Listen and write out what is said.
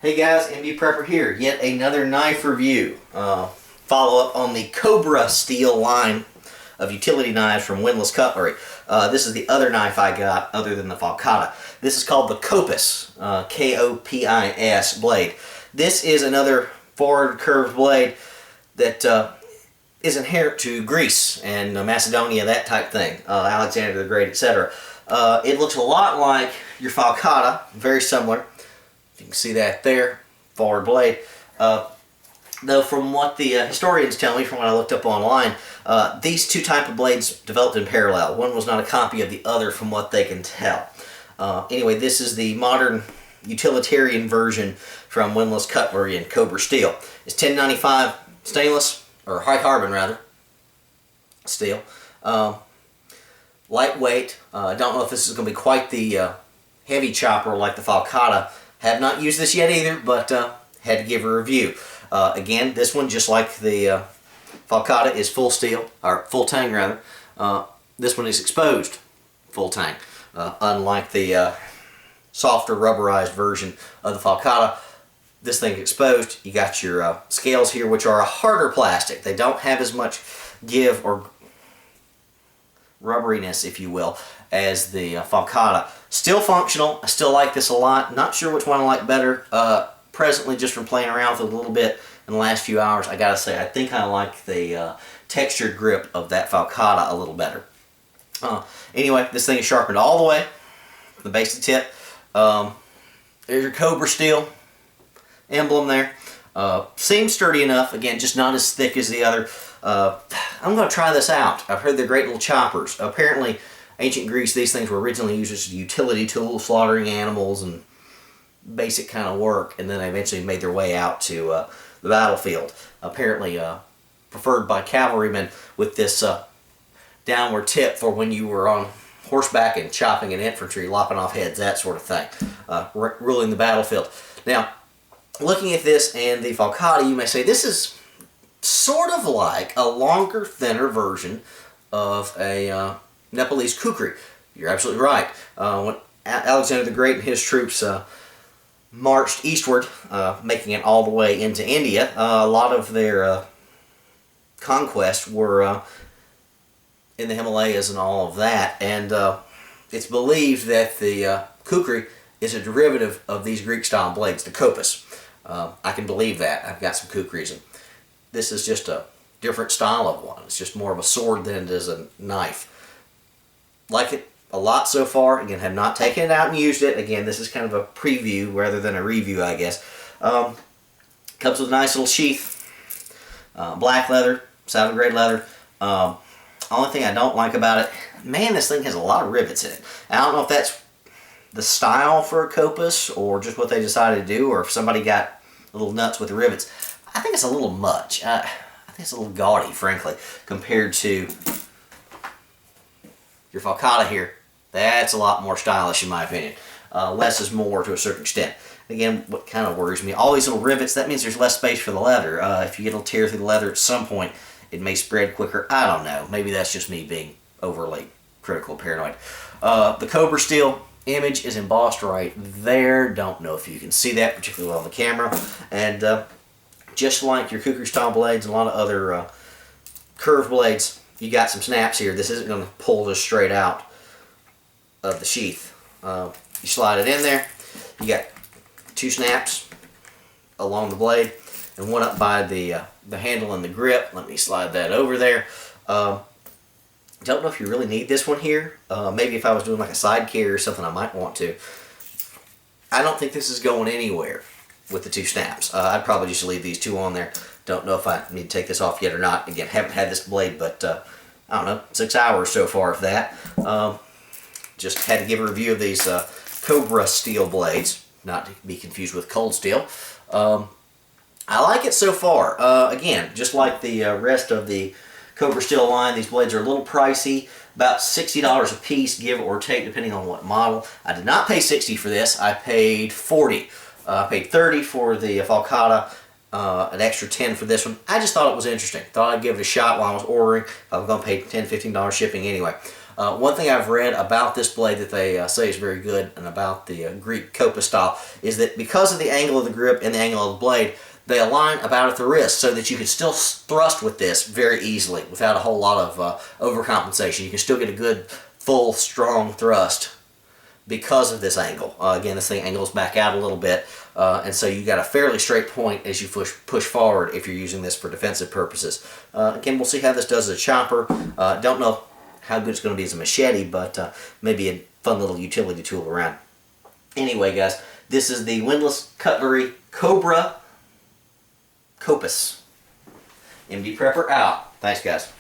Hey guys, MB Prepper here. Yet another knife review. Follow up on the Cobra Steel line of utility knives from Windlass Cutlery. This is the other knife I got other than the falcata. This is called the Kopis, K-O-P-I-S blade. This is another forward curved blade that is inherent to Greece and Macedonia, that type thing, Alexander the Great, etc. It looks a lot like your falcata, very similar. You can see that there, forward blade. Though from what the historians tell me, from what I looked up online, these two type of blades developed in parallel. One was not a copy of the other from what they can tell. Anyway, this is the modern utilitarian version from Windlass Cutlery and Cobra Steel. It's 1095 stainless, or high carbon rather, steel. Lightweight. I don't know if this is going to be quite the heavy chopper like the falcata. Have not used this yet either, but had to give a review. Again, this one, just like the falcata, is full steel, or full tang rather. This one is exposed full tang, unlike the softer rubberized version of the falcata. This thing exposed. You got your scales here, which are a harder plastic. They don't have as much give or rubberiness, if you will, as the falcata. Still functional. I still like this a lot. Not sure which one I like better. Presently, just from playing around with it a little bit in the last few hours, I gotta say I think I like the textured grip of that falcata a little better. Anyway, this thing is sharpened all the way from the base to the tip. There's your Cobra Steel emblem there. Seems sturdy enough. Again, just not as thick as the other. I'm going to try this out. I've heard they're great little choppers. Apparently, ancient Greece, these things were originally used as a utility tool, slaughtering animals and basic kind of work, and then they eventually made their way out to the battlefield. Apparently preferred by cavalrymen with this downward tip for when you were on horseback and chopping an infantry, lopping off heads, that sort of thing, ruling the battlefield. Now, looking at this and the falcata, you may say this is sort of like a longer, thinner version of a Nepalese kukri. You're absolutely right. When Alexander the Great and his troops marched eastward, making it all the way into India, a lot of their conquests were in the Himalayas and all of that, and it's believed that the kukri is a derivative of these Greek-style blades, the kopis. I can believe that. I've got some kukris, and this is just a different style of one. It's just more of a sword than it is a knife. Like it a lot so far. Again, have not taken it out and used it. Again, this is kind of a preview rather than a review, I guess. Comes with a nice little sheath. Black leather, saddle grade leather. Only thing I don't like about it, man, this thing has a lot of rivets in it. I don't know if that's the style for a Kopis or just what they decided to do, or if somebody got a little nuts with the rivets. I think it's a little much. I think it's a little gaudy, frankly, compared to your falcata here. That's a lot more stylish in my opinion. Less is more to a certain extent. Again, what kind of worries me, all these little rivets, that means there's less space for the leather. If you get a tear through the leather at some point, it may spread quicker. I don't know. Maybe that's just me being overly critical, paranoid. The Cobra Steel image is embossed right there. Don't know if you can see that particularly well on the camera. And just like your kukri style blades and a lot of other curved blades, you got some snaps here. This isn't going to pull this straight out of the sheath. You slide it in there. You got two snaps along the blade and one up by the handle and the grip. Let me slide that over there. Don't know if you really need this one here. Maybe if I was doing like a side carry or something, I might want to. I don't think this is going anywhere with the two snaps. I'd probably just leave these two on there. Don't know if I need to take this off yet or not. Again, haven't had this blade, but I don't know, 6 hours so far, if that. Just had to give a review of these Cobra Steel blades, not to be confused with cold steel. I like it so far. Again, just like the rest of the Cobra Steel line, these blades are a little pricey, about $60 a piece, give or take, depending on what model. I did not pay $60 for this. I paid $40. I paid $30 for the falcata, an extra $10 for this one. I just thought it was interesting. Thought I'd give it a shot while I was ordering. I was going to pay $10, $15 shipping anyway. One thing I've read about this blade that they say is very good, and about the Greek Kopis style, is that because of the angle of the grip and the angle of the blade, they align about at the wrist so that you can still thrust with this very easily without a whole lot of overcompensation. You can still get a good, full, strong thrust because of this angle. Again, this thing angles back out a little bit, and so you got a fairly straight point as you push forward if you're using this for defensive purposes. Again, we'll see how this does as a chopper. Don't know how good it's going to be as a machete, but maybe a fun little utility tool around. Anyway, guys, this is the Windlass Cutlery Cobra Kopis. MD Prepper out. Thanks, guys.